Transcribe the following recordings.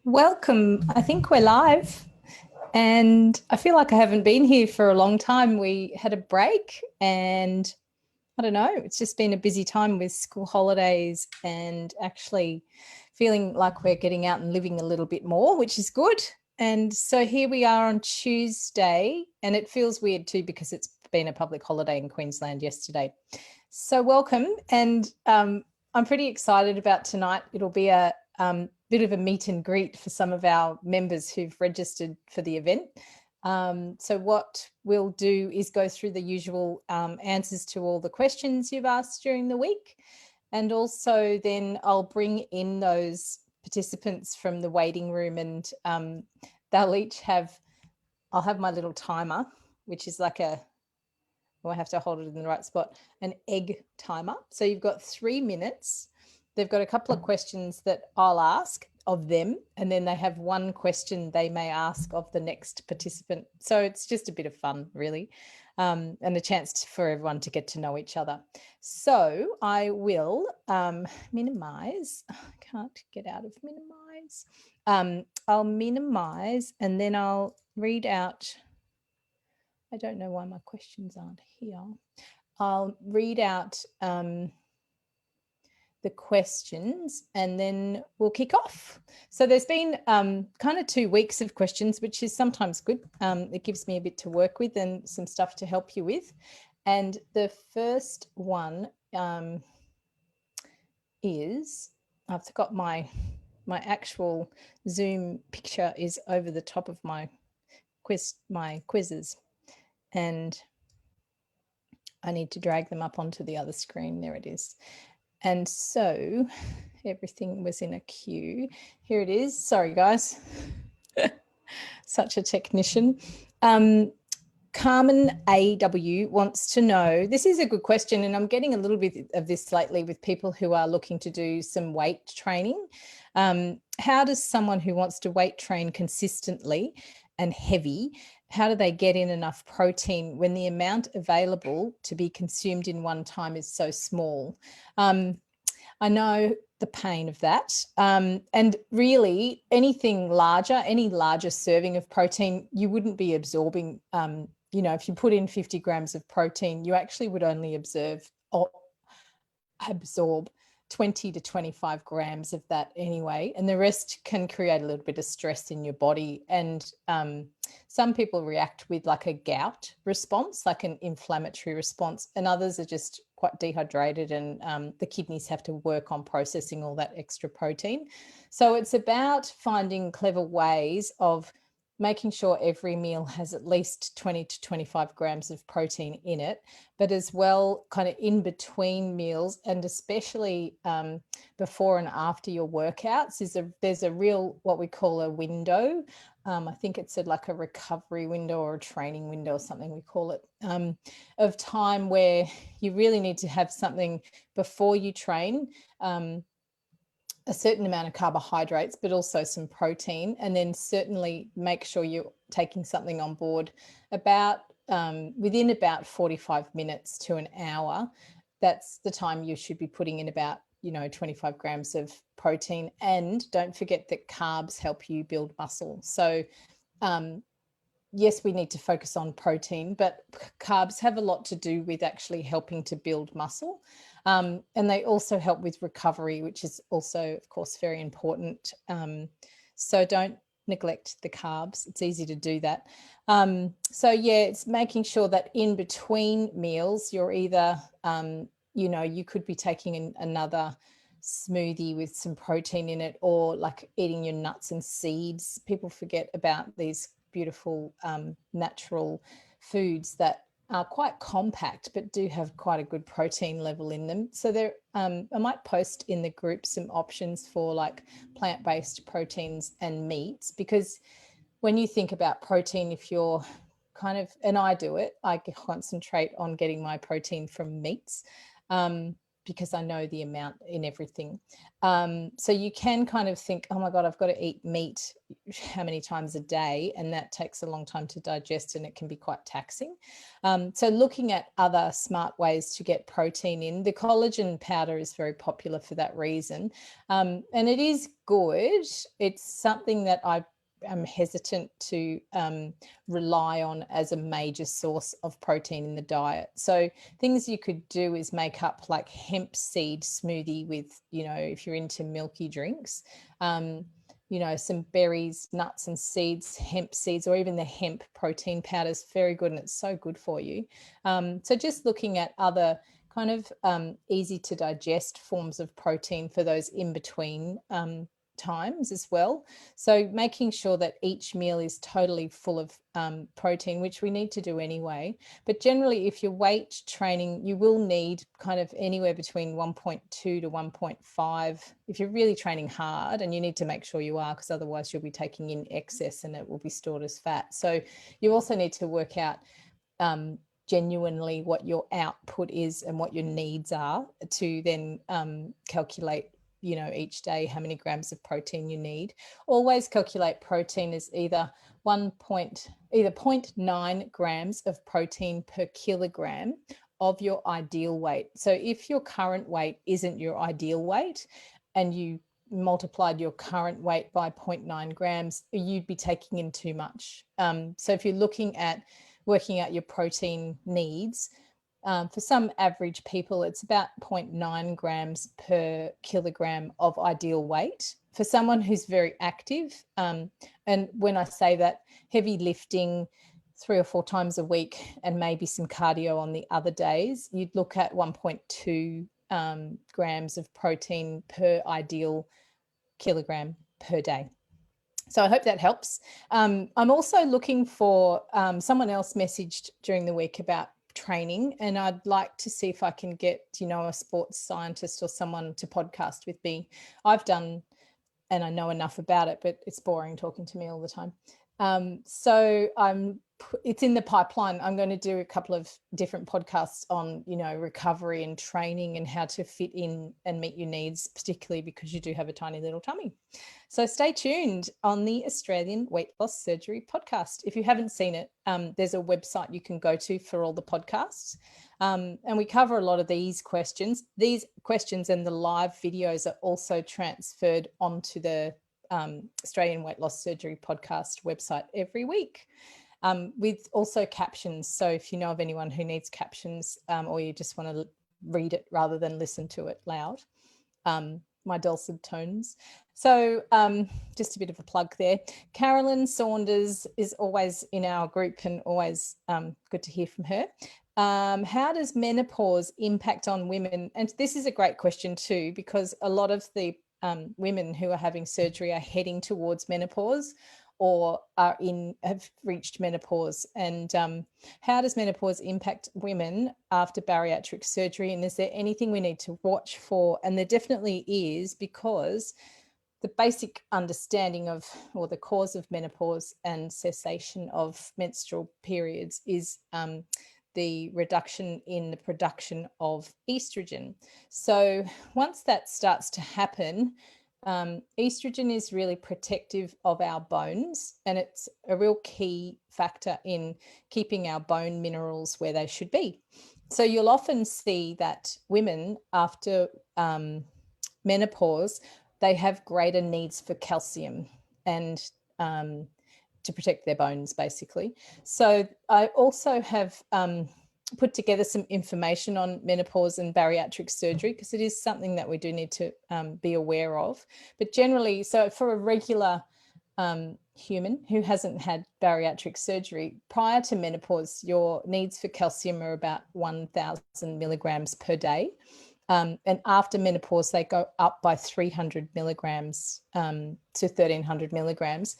Welcome. I think we're live, and I feel like I haven't been here for a long time. We had a break, and I don't know, it's just been a busy time with school holidays and actually feeling like we're getting out and living a little bit more, which is good. And so here we are on Tuesday, and it feels weird too because it's been a public holiday in Queensland yesterday. So welcome, and I'm pretty excited about tonight. It'll be a bit of a meet and greet for some of our members who've registered for the event. So what we'll do is go through the usual answers to all the questions you've asked during the week. And also then I'll bring in those participants from the waiting room, and they'll each have, I'll have my little timer, which is like a, I have to hold it in the right spot, an egg timer. So you've got 3 minutes. They've got a couple of questions that I'll ask of them, and then they have one question they may ask of the next participant. So it's just a bit of fun, really, and a chance for everyone to get to know each other. So I will minimize. I can't get out of minimize. I'll minimize, and then I'll read out. I don't know why my questions aren't here. I'll read out the questions and then we'll kick off. So there's been kind of 2 weeks of questions, which is sometimes good. It gives me a bit to work with and some stuff to help you with. And the first one is, I've got my actual Zoom picture is over the top of my quizzes, and I need to drag them up onto the other screen. There it is. And so everything was in a queue. Here it is. Sorry, guys. Such a technician. Carmen AW wants to know, this is a good question, and I'm getting a little bit of this lately with people who are looking to do some weight training. How does someone who wants to weight train consistently and heavy, how do they get in enough protein when the amount available to be consumed in one time is so small? I know the pain of that. And really anything larger, any larger serving of protein, you wouldn't be absorbing, if you put in 50 grams of protein, you actually would only absorb 20 to 25 grams of that anyway, and the rest can create a little bit of stress in your body. And some people react with like a gout response, like an inflammatory response, and others are just quite dehydrated, and the kidneys have to work on processing all that extra protein. So it's about finding clever ways of making sure every meal has at least 20 to 25 grams of protein in it, but as well kind of in between meals, and especially before and after your workouts, there's a real, what we call a window. I think it's like a recovery window or a training window or something we call it, of time where you really need to have something before you train, a certain amount of carbohydrates, but also some protein, and then certainly make sure you're taking something on board about within about 45 minutes to an hour. That's the time you should be putting in about 25 grams of protein. And don't forget that carbs help you build muscle. So yes, we need to focus on protein, but carbs have a lot to do with actually helping to build muscle. And they also help with recovery, which is also, of course, very important. So don't neglect the carbs. It's easy to do that. So yeah, it's making sure that in between meals, you're either, you could be taking another smoothie with some protein in it, or like eating your nuts and seeds. People forget about these beautiful natural foods that are quite compact but do have quite a good protein level in them. So there, I might post in the group some options for like plant-based proteins and meats, because when you think about protein, if you're kind of, and I do it, I concentrate on getting my protein from meats, because I know the amount in everything. So you can kind of think, oh my God, I've got to eat meat how many times a day? And that takes a long time to digest and it can be quite taxing. So looking at other smart ways to get protein in, the collagen powder is very popular for that reason. And it is good. It's something that I'm hesitant to rely on as a major source of protein in the diet. So things you could do is make up like hemp seed smoothie with, if you're into milky drinks, some berries, nuts and seeds, hemp seeds, or even the hemp protein powder is very good and it's so good for you. So just looking at other kind of easy to digest forms of protein for those in between times as well. So making sure that each meal is totally full of protein, which we need to do anyway. But generally, if you're weight training, you will need kind of anywhere between 1.2 to 1.5 if you're really training hard, and you need to make sure you are, because otherwise you'll be taking in excess and it will be stored as fat. So you also need to work out genuinely what your output is and what your needs are to then calculate each day how many grams of protein you need. Always calculate protein as either 0.9 grams of protein per kilogram of your ideal weight. So if your current weight isn't your ideal weight and you multiplied your current weight by 0.9 grams, you'd be taking in too much. So if you're looking at working out your protein needs, for some average people, it's about 0.9 grams per kilogram of ideal weight. For someone who's very active, and when I say that, heavy lifting 3 or 4 times a week and maybe some cardio on the other days, you'd look at 1.2 grams of protein per ideal kilogram per day. So I hope that helps. I'm also looking for someone else messaged during the week about training, and I'd like to see if I can get a sports scientist or someone to podcast with me. I've done, and I know enough about it, but it's boring talking to me all the time. So it's in the pipeline. I'm going to do a couple of different podcasts on recovery and training and how to fit in and meet your needs, particularly because you do have a tiny little tummy. So stay tuned on the Australian Weight Loss Surgery podcast. If you haven't seen it, there's a website you can go to for all the podcasts. And we cover a lot of these questions. These questions and the live videos are also transferred onto the Australian Weight Loss Surgery podcast website every week, with also captions. So if you know of anyone who needs captions, or you just want to read it rather than listen to it loud, my dulcet tones. So just a bit of a plug there. Carolyn Saunders is always in our group and always good to hear from her. How does menopause impact on women? And this is a great question too, because a lot of the women who are having surgery are heading towards menopause or have reached menopause. And how does menopause impact women after bariatric surgery? And is there anything we need to watch for? And there definitely is, because the basic understanding of, or the cause of menopause and cessation of menstrual periods is the reduction in the production of estrogen. So once that starts to happen, estrogen is really protective of our bones, and it's a real key factor in keeping our bone minerals where they should be. So you'll often see that women after menopause, they have greater needs for calcium and to protect their bones, basically. So I also have put together some information on menopause and bariatric surgery, because it is something that we do need to be aware of. But generally, so for a regular human who hasn't had bariatric surgery, prior to menopause, your needs for calcium are about 1,000 milligrams per day. And after menopause, they go up by 300 milligrams to 1,300 milligrams.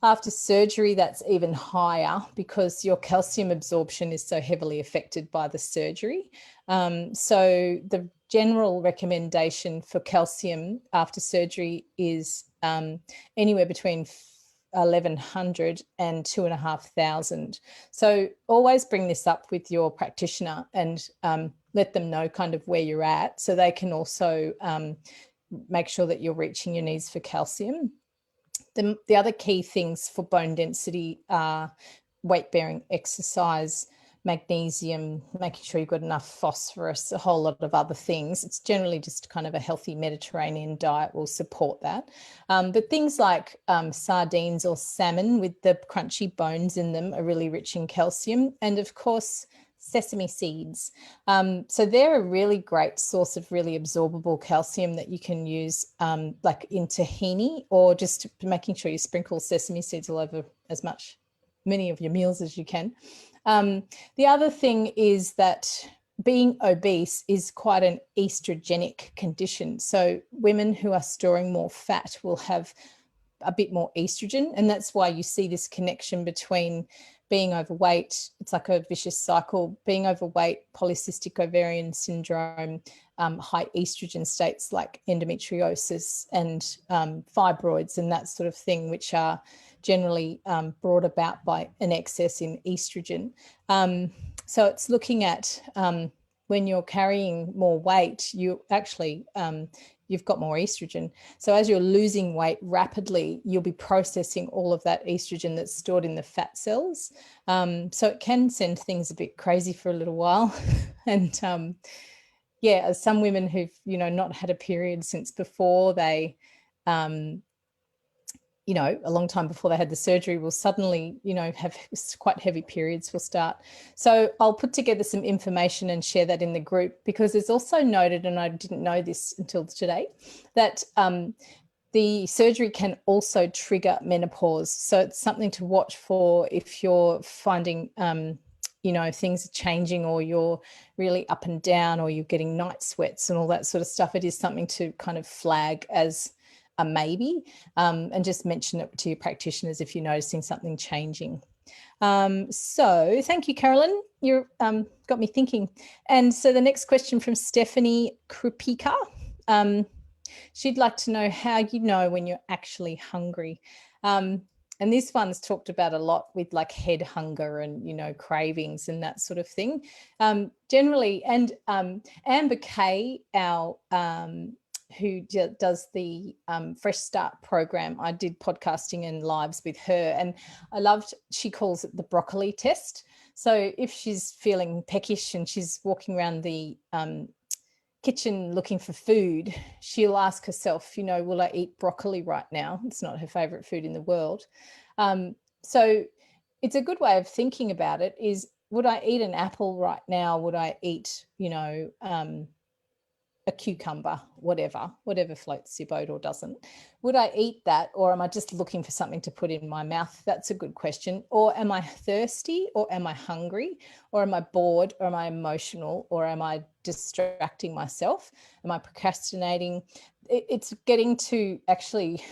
After surgery, that's even higher, because your calcium absorption is so heavily affected by the surgery. So the general recommendation for calcium after surgery is anywhere between 1100 and 2500. So always bring this up with your practitioner and let them know kind of where you're at, so they can also make sure that you're reaching your needs for calcium. The other key things for bone density are weight-bearing exercise, magnesium, making sure you've got enough phosphorus, a whole lot of other things. It's generally just kind of a healthy Mediterranean diet will support that. But things like sardines or salmon with the crunchy bones in them are really rich in calcium. And of course, sesame seeds. So they're a really great source of really absorbable calcium that you can use like in tahini, or just making sure you sprinkle sesame seeds all over many of your meals as you can. The other thing is that being obese is quite an estrogenic condition. So women who are storing more fat will have a bit more estrogen, and that's why you see this connection between being overweight. It's like a vicious cycle: being overweight, polycystic ovarian syndrome, high estrogen states like endometriosis and fibroids and that sort of thing, which are generally brought about by an excess in estrogen. So it's looking at when you're carrying more weight, you actually you've got more estrogen. So as you're losing weight rapidly, you'll be processing all of that estrogen that's stored in the fat cells. So it can send things a bit crazy for a little while. And yeah, some women who've, not had a period since before they, a long time before they had the surgery, will suddenly, have quite heavy periods will start. So I'll put together some information and share that in the group, because it's also noted, and I didn't know this until today, that the surgery can also trigger menopause. So it's something to watch for if you're finding, things are changing, or you're really up and down, or you're getting night sweats and all that sort of stuff. It is something to kind of flag as a maybe, and just mention it to your practitioners if you're noticing something changing. So thank you, Carolyn. You've got me thinking. And so the next question from Stephanie Krupika. She'd like to know how you know when you're actually hungry. And this one's talked about a lot with like head hunger and, cravings and that sort of thing. Generally, and Amber Kay, our who does the Fresh Start program, I did podcasting and lives with her, and I loved, she calls it the broccoli test. So if she's feeling peckish and she's walking around the kitchen looking for food, she'll ask herself, will I eat broccoli right now? It's not her favorite food in the world. So it's a good way of thinking about it is, would I eat an apple right now? Would I eat, a cucumber, whatever floats your boat or doesn't? Would I eat that, or am I just looking for something to put in my mouth? That's a good question. Or am I thirsty, or am I hungry, or am I bored, or am I emotional, or am I distracting myself? Am I procrastinating? It's getting to actually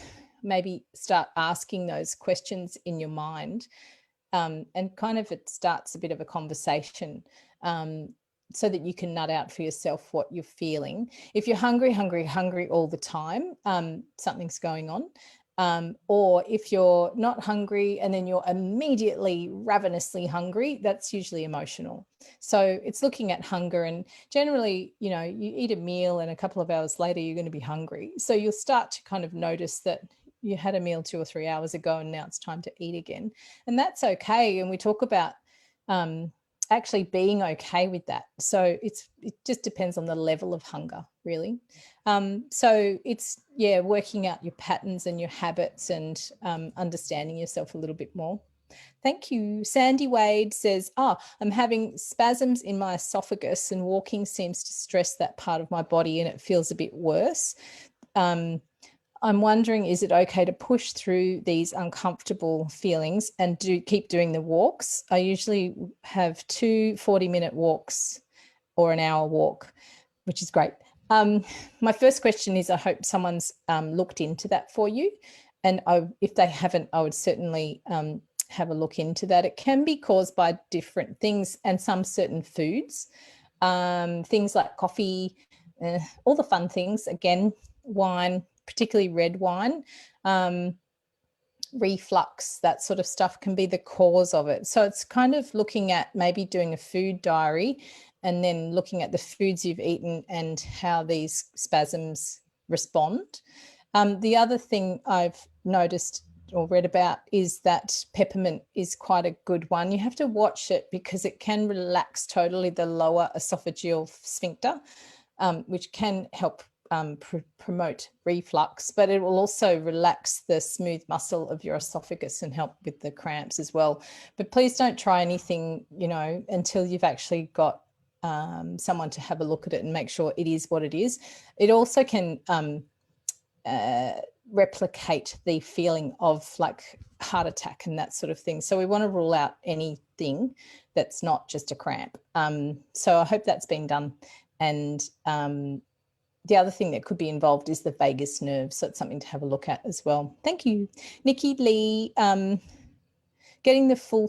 maybe start asking those questions in your mind, and kind of it starts a bit of a conversation, so that you can nut out for yourself what you're feeling. If you're hungry all the time, something's going on. Or if you're not hungry and then you're immediately ravenously hungry, that's usually emotional. So it's looking at hunger, and generally, you eat a meal and a couple of hours later, you're going to be hungry. So you'll start to kind of notice that you had a meal 2 or 3 hours ago and now it's time to eat again. And that's okay. And we talk about actually being okay with that. So it just depends on the level of hunger, really. So it's, working out your patterns and your habits and understanding yourself a little bit more. Thank you. Sandy Wade says, I'm having spasms in my esophagus and walking seems to stress that part of my body and it feels a bit worse. I'm wondering, is it okay to push through these uncomfortable feelings and keep doing the walks? I usually have 2 40-minute walks or an hour walk, which is great. My first question is, I hope someone's looked into that for you. And if they haven't, I would certainly have a look into that. It can be caused by different things and some certain foods, things like coffee, all the fun things, again, wine, particularly red wine, reflux, that sort of stuff can be the cause of it. So it's kind of looking at maybe doing a food diary and then looking at the foods you've eaten and how these spasms respond. The other thing I've noticed or read about is that peppermint is quite a good one. You have to watch it because it can relax totally the lower esophageal sphincter, which can help promote reflux, but it will also relax the smooth muscle of your esophagus and help with the cramps as well. But please don't try anything, you know, until you've actually got someone to have a look at it and make sure it is what it is. It also can replicate the feeling of like heart attack and that sort of thing. So we want to rule out anything that's not just a cramp. So I hope that's been done. And the other thing that could be involved is the vagus nerve. So it's something to have a look at as well. Thank you. Nikki Lee, I'm getting the full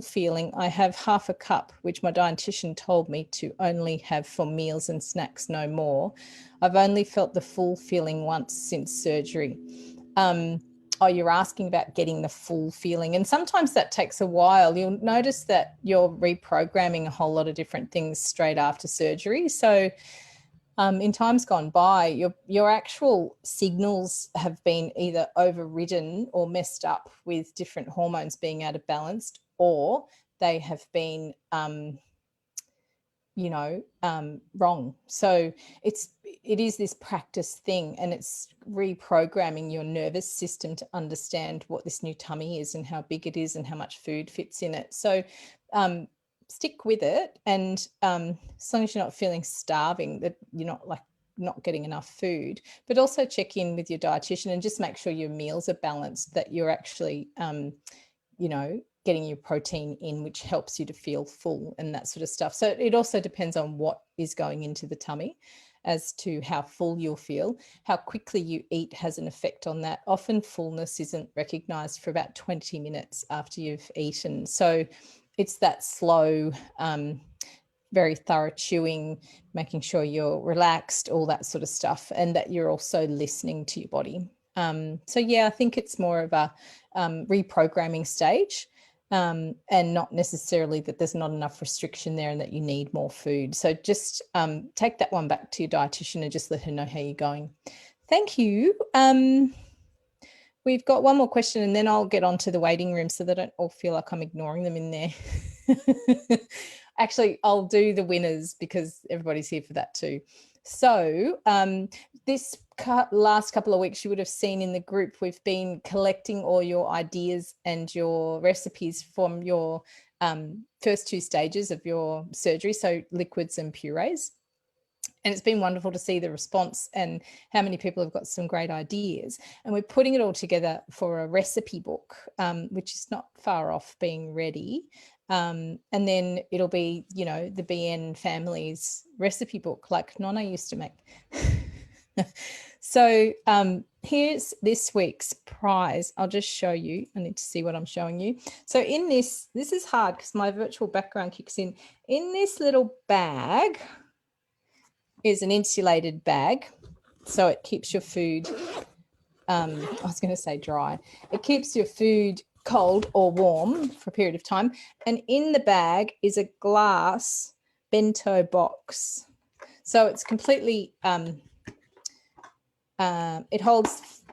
feeling. I have half a cup, which my dietitian told me to only have for meals and snacks, no more. I've only felt the full feeling once since surgery. Oh, you're asking about getting the full feeling. And sometimes that takes a while. You'll notice that you're reprogramming a whole lot of different things straight after surgery. So in times gone by, your actual signals have been either overridden or messed up with different hormones being out of balance, or they have been, wrong. So it is this practice thing, and it's reprogramming your nervous system to understand what this new tummy is and how big it is and how much food fits in it. So stick with it, and as long as you're not feeling starving, that you're not getting enough food, but also check in with your dietitian and just make sure your meals are balanced, that you're actually getting your protein in, which helps you to feel full and that sort of stuff. So it also depends on what is going into the tummy as to how full you'll feel. How quickly you eat has an effect on that. Often fullness isn't recognized for about 20 minutes after you've eaten. So it's that slow, very thorough chewing, making sure you're relaxed, all that sort of stuff, and that you're also listening to your body. So yeah, I think it's more of a reprogramming stage, and not necessarily that there's not enough restriction there and that you need more food. So just take that one back to your dietitian and just let her know how you're going. Thank you. We've got one more question and then I'll get on to the waiting room so they don't all feel like I'm ignoring them in there. Actually, I'll do the winners because everybody's here for that too. So this last couple of weeks, you would have seen in the group, we've been collecting all your ideas and your recipes from your first two stages of your surgery, so liquids and purees. And it's been wonderful to see the response and how many people have got some great ideas. And we're putting it all together for a recipe book, which is not far off being ready. And then it'll be, the BN family's recipe book like Nonna used to make. So here's this week's prize. I'll just show you. I need to see what I'm showing you. So in this is hard because my virtual background kicks in. In this little bag is an insulated bag, so it keeps your food, I was going to say dry. It keeps your food cold or warm for a period of time. And in the bag is a glass bento box. So it's completely, it holds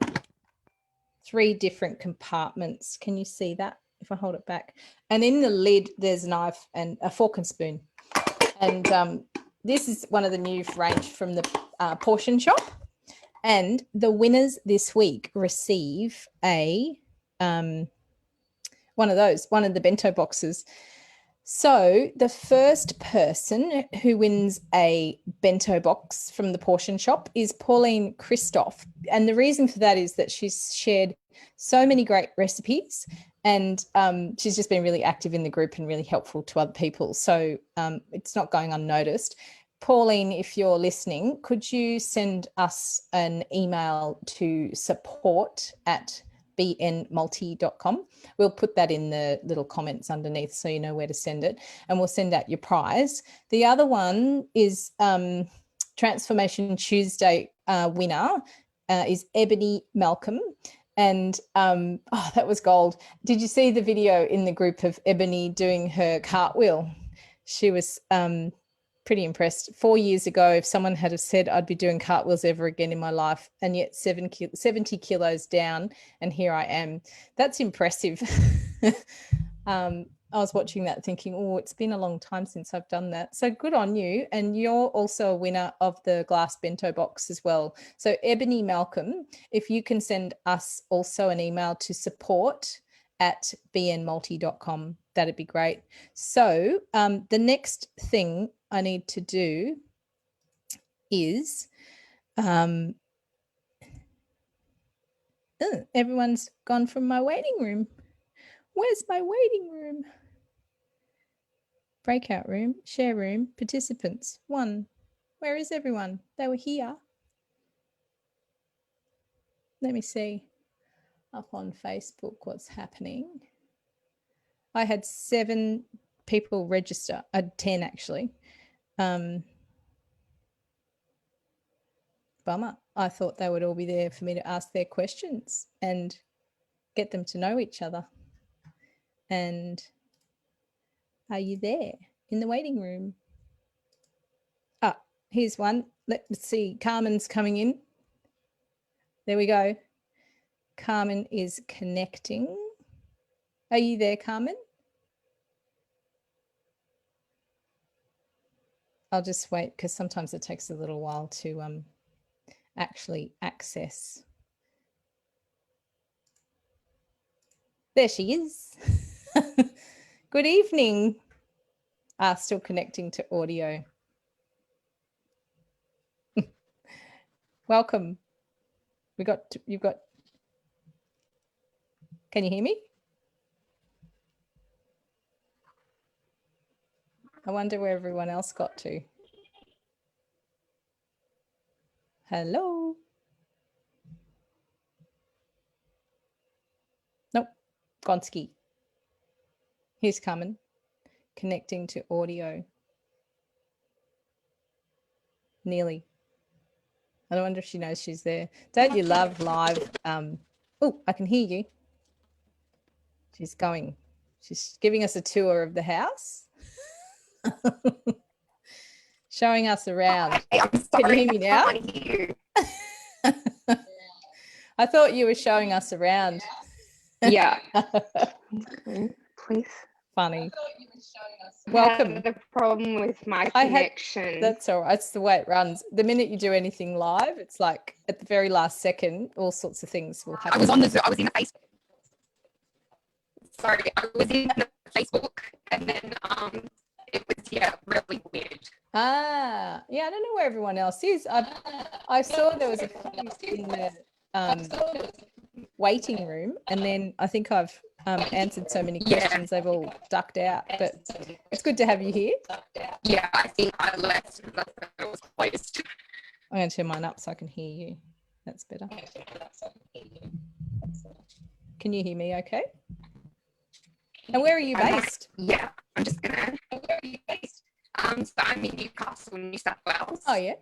3 different compartments. Can you see that if I hold it back? And in the lid, there's a knife and a fork and spoon. And this is one of the new range from the portion shop. And the winners this week receive one of the bento boxes. So the first person who wins a bento box from the portion shop is Pauline Christoph. And the reason for that is that she's shared so many great recipes, and she's just been really active in the group and really helpful to other people. So it's not going unnoticed. Pauline, if you're listening, could you send us an email to support@bnmulti.com? We'll put that in the little comments underneath so you know where to send it, and we'll send out your prize. The other one is Transformation Tuesday winner is Ebony Malcolm. And oh, that was gold. Did you see the video in the group of Ebony doing her cartwheel? She was pretty impressed. 4 years ago, if someone had have said I'd be doing cartwheels ever again in my life, and yet 70 kilos down, and here I am. That's impressive. I was watching that thinking, oh, it's been a long time since I've done that. So good on you. And you're also a winner of the glass bento box as well. So Ebony Malcolm, if you can send us also an email to support@bnmulti.com, that'd be great. So the next thing I need to do is everyone's gone from my waiting room. Where's my waiting room? Breakout room, share room, participants, 1. Where is everyone? They were here. Let me see up on Facebook what's happening. I had 7 people register. I had 10 actually. Bummer. I thought they would all be there for me to ask their questions and get them to know each other. And are you there in the waiting room? Ah, here's one. Let's see. Carmen's coming in. There we go. Carmen is connecting. Are you there, Carmen? I'll just wait because sometimes it takes a little while to actually access. There she is. Good evening. Still connecting to audio. Welcome. You've got, can you hear me? I wonder where everyone else got to. Hello. Nope, Gonski. Here's Carmen, connecting to audio. Nearly. I wonder if she knows she's there. Don't you love live? Oh, I can hear you. She's going. She's giving us a tour of the house. Showing us around. Hi, I'm sorry, can you hear me now? I can't hear you. I thought you were showing us around. Yeah. Please. Funny. Welcome. I had a problem with my connection. That's all right. It's the way it runs. The minute you do anything live, it's like at the very last second, all sorts of things will happen. I was in the Facebook. Sorry, I was in the Facebook, and then it was really weird. Yeah, I don't know where everyone else is. I saw there was a few in the waiting room, and then I think I've answered so many questions they've all ducked out, but it's good to have you here. Yeah, I think I left because it was closed. I'm going to turn mine up so I can hear you. That's better. Can you hear me okay? And where are you based? Yeah, I'm just gonna. Where are you based? So I'm in Newcastle, New South Wales. Oh yeah,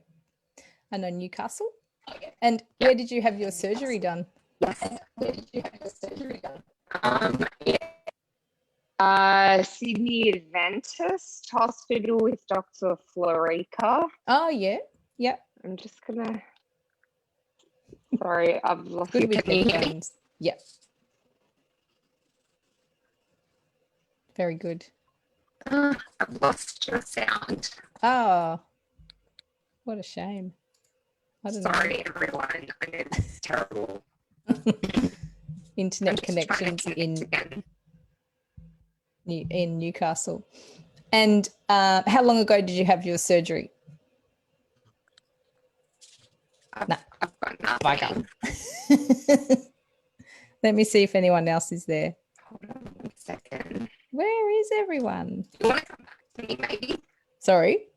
I know Newcastle. Oh yeah. And where did you have your surgery done? Yes. Where did you have your surgery done? Sydney Adventist Hospital with Dr. Florica. Oh yeah, yep. I'm just gonna. Sorry, I've lost you. Can you hear me? Yep. Very good. I've lost your sound. Oh, what a shame. I don't Sorry, everyone. It's terrible. Internet connections in Newcastle. And how long ago did you have your surgery? I've got nothing. Let me see if anyone else is there. Hold on 1 second. Where is everyone? You want to come back to me, maybe? Sorry.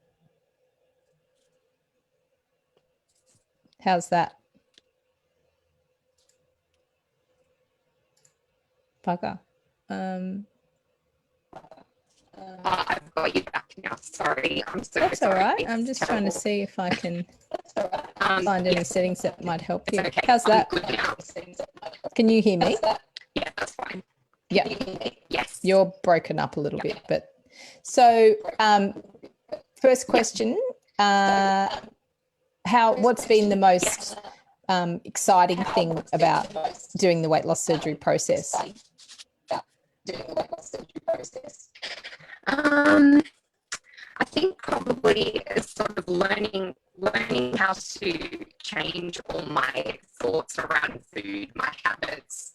How's that? Bugger. I've got you back now. Sorry, I'm so That's sorry. all right. I'm just trying to see if I can. That's all right. find any settings that might help you. Okay. How's that? Good now. Can you hear me? Yeah, that's fine. Yeah. Yes. You're broken up a little bit, but so first question, what's been the most exciting thing about doing the weight loss surgery process? I think probably sort of learning how to change all my thoughts around food, my habits,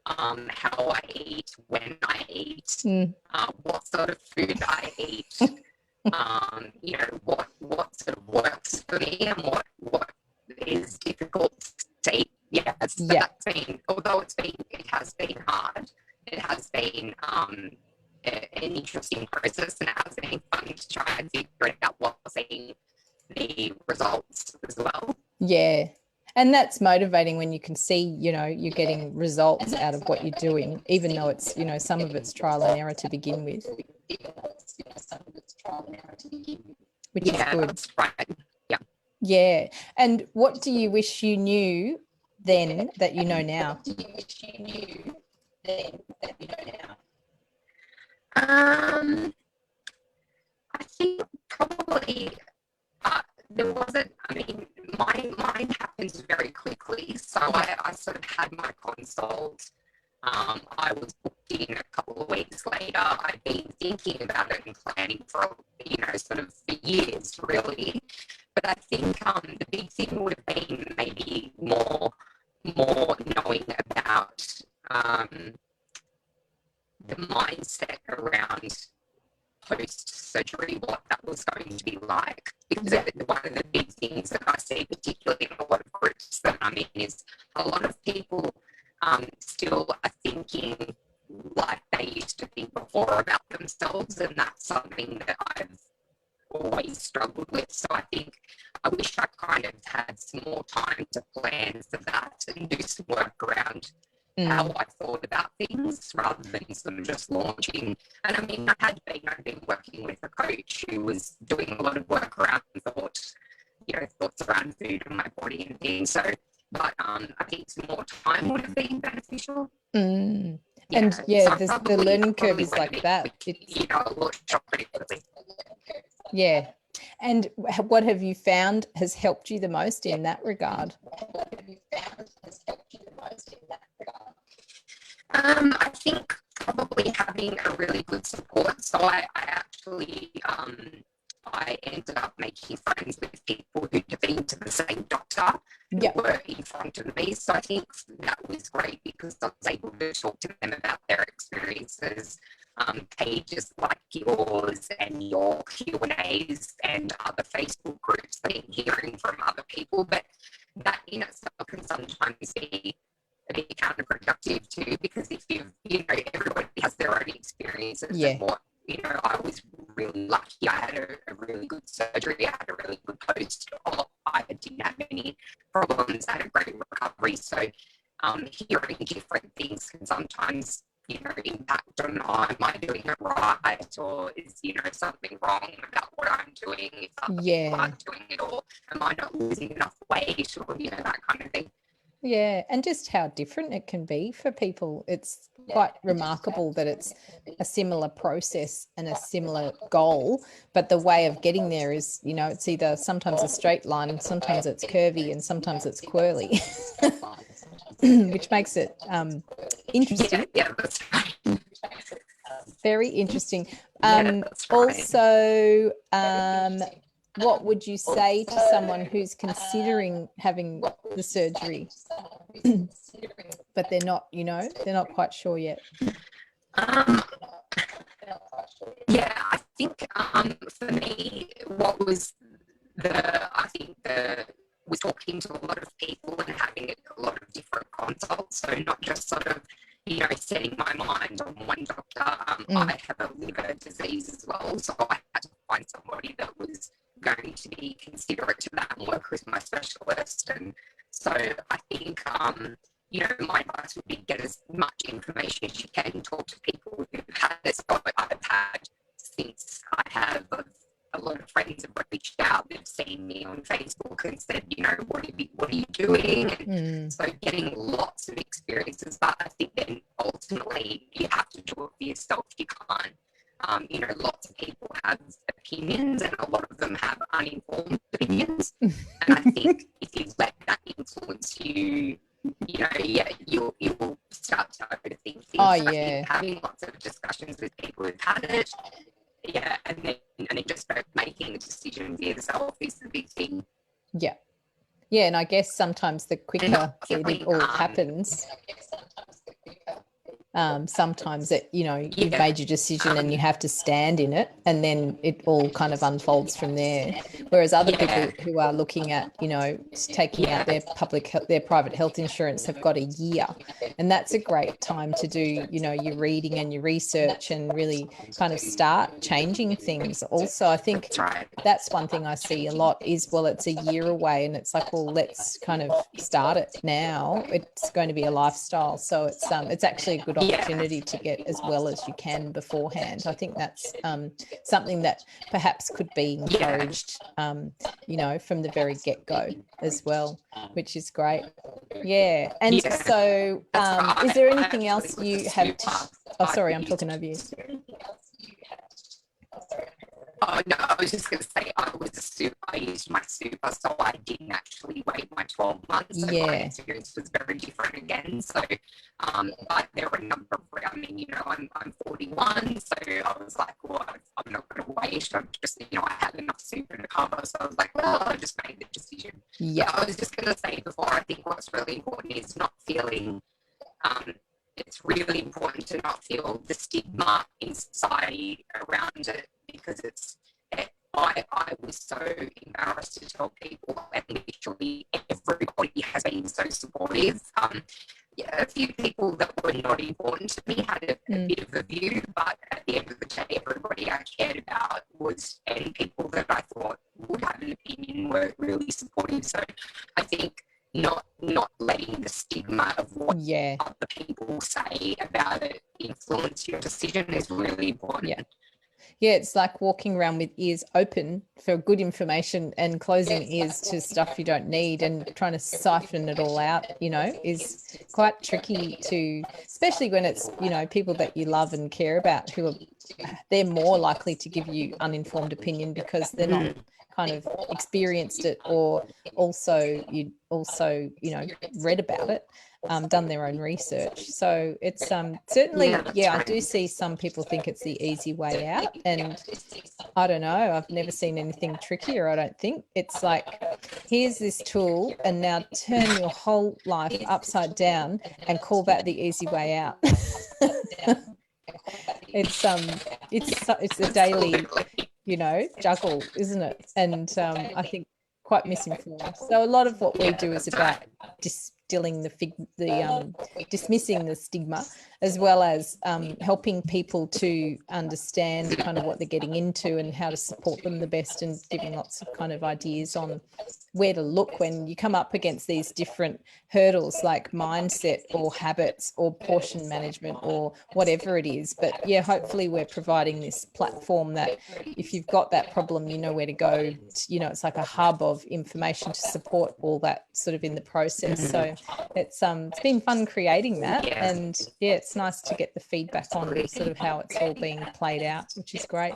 how I eat, when I eat, what sort of food I eat, what sort of works for me and what is difficult to eat. Yeah, so that's been, although it has been hard, it has been an interesting process, and it has been fun to try and figure out what's been the results as well. Yeah. And that's motivating when you can see, you're getting results out of what you're doing, even though it's, some of it's trial and error to begin with. Which is good. That's right. Yeah. Yeah. And what do you wish you knew then that you know now? I think probably there wasn't, mine happens very quickly. So I sort of had my consult. I was booked in a couple of weeks later. I'd been thinking about it and planning for, sort of for years, really. But I think the big thing would have been maybe more knowing about the mindset around post-surgery, what that was going to be like. Because one of the big things that I see, particularly in a lot of groups that I'm in, is a lot of people still are thinking like they used to think before about themselves, and that's something that I've always struggled with. So I think I wish I kind of had some more time to plan for that and do some work around how I thought about things rather than sort of just launching. And I've been working with a coach who was doing a lot of work around thoughts around food and my body and things. So, but I think some more time would have been beneficial. And the learning curve is like that. Yeah. And what have you found has helped you the most in that regard? I think probably having a really good support. So I actually I ended up making friends with people who'd been to the same doctor who were in front of me. So I think that was great because I was able to talk to them about their experiences. Pages like yours and your Q&As and other Facebook groups that I'm hearing from other people, but that in itself can sometimes be a bit counterproductive too, because if everybody has their own experiences and what, I was really lucky. I had a really good surgery. I had a really good post-op. I didn't have any problems. I had a great recovery. So hearing different things can sometimes impact on, am I doing it right, or is something wrong about what I'm doing, if other people aren't doing it, or am I not losing enough weight, or that kind of thing. Yeah, and just how different it can be for people. It's quite remarkable that it's a similar process and a similar goal, but the way of getting there is, it's either sometimes a straight line, sometimes it's curvy, and sometimes it's quirly, which makes it interesting. Yeah, that's right. Very interesting. Also, what would you say to someone who's considering having the surgery, but they're not, they're not quite sure yet? Yeah, I think for me, what was was talking to a lot of people and having a lot of different consults. So not just sort of, setting my mind on one doctor. I have a liver disease as well, so I had to find somebody that was going to be considerate to that and work with my specialist. And so I think, my advice would be get as much information as you can, talk to people who've had this, what I've had since I have a lot of friends have reached out, they've seen me on Facebook and said, you know, what are you doing? And so getting lots of experiences, but I think then ultimately you have to do it for yourself. You can't, you know, lots of people have opinions and a lot of them have uninformed opinions. And I think if you let that influence you, you know, yeah, you will start to overthink things. Oh, I yeah. think having lots of discussions with people who've had it, yeah, and then just making a decision for yourself is the big thing. Yeah. Yeah, and I guess sometimes the quicker it all happens, sometimes it, you know, you've made your decision and you have to stand in it, and then it all kind of unfolds from there. Whereas other people who are looking at, you know, taking out their private health insurance have got a year, and that's a great time to do, you know, your reading and your research and really kind of start changing things. Also, I think that's one thing I see a lot is, well, it's a year away, and it's like, well, let's kind of start it now. It's going to be a lifestyle, so it's actually a good opportunity to get as well as you can beforehand. I think that's something that perhaps could be encouraged, you know, from the very get-go as well, which is great. Yeah. And so is there anything else you have oh, sorry, I'm talking over you. Oh, no, I was just going to say I used my super, so I didn't actually wait my 12 months. So my experience was very different again. So, but there were a number of, I mean, you know, I'm 41, so I was like, well, I'm not going to wait. I'm just, you know, I had enough super to cover. So I was like, well, I just made the decision. Yeah. I was just going to say before, I think what's really important is not feeling, it's really important to not feel the stigma in society around it, because I was so embarrassed to tell people, and literally everybody has been so supportive. A few people that were not important to me had a bit of a view, but at the end of the day, everybody I cared about was, and people that I thought would have an opinion were really supportive. So I think not letting the stigma of what other people say about it influence your decision is really important. Yeah, it's like walking around with ears open for good information and closing ears to stuff you don't need, and trying to siphon it all out, you know, is quite tricky to, especially when it's, you know, people that you love and care about who are, they're more likely to give you uninformed opinion because they're not kind of experienced it, or also you know, read about it, done their own research. So it's certainly, I do see some people think it's the easy way out, and I don't know, I've never seen anything trickier. I don't think it's like, here's this tool and now turn your whole life upside down and call that the easy way out. It's a daily, you know, juggle, isn't it? And I think quite misinformed. So a lot of what we do is about distilling dismissing the stigma, as well as helping people to understand kind of what they're getting into and how to support them the best, and giving lots of kind of ideas on where to look when you come up against these different hurdles, like mindset or habits or portion management or whatever it is. But yeah, hopefully we're providing this platform that if you've got that problem, you know where to go. You know, it's like a hub of information to support all that sort of in the process. So it's been fun creating that, and yeah, it's nice to get the feedback on sort of how it's all being played out, which is great.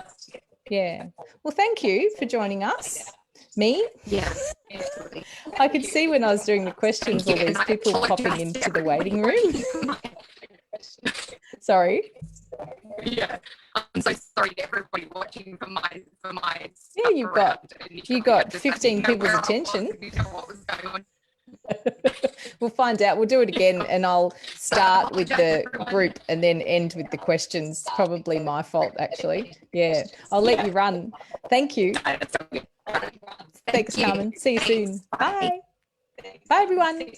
Yeah. Well, thank you for joining us. Me? Yeah. I could see when I was doing the questions, all these people popping into the waiting room. Sorry. Yeah, I'm so sorry to everybody watching for my. Yeah, you got 15 people's attention. We'll find out. We'll do it again, and I'll start with the group and then end with the questions. Probably my fault, actually. Yeah, I'll let you run. Thank you. Thanks, Carmen. See you soon. Bye. Bye, everyone.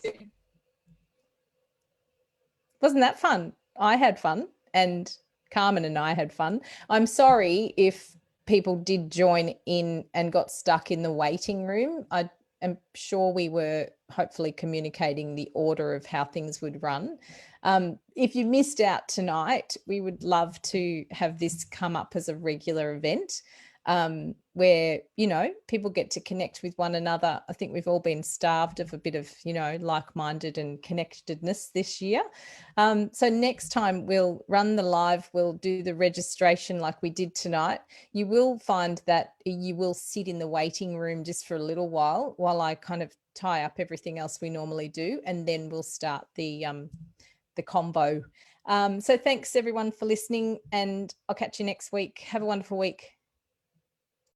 Wasn't that fun? I had fun, and Carmen and I had fun. I'm sorry if people did join in and got stuck in the waiting room. I am sure we were hopefully communicating the order of how things would run. If you missed out tonight, we would love to have this come up as a regular event. where, you know, people get to connect with one another. I think we've all been starved of a bit of, you know, like-minded and connectedness this year. So next time we'll run the live, we'll do the registration like we did tonight. You will find that you will sit in the waiting room just for a little while I kind of tie up everything else we normally do, and then we'll start the combo. So thanks everyone for listening, and I'll catch you next week. Have a wonderful week.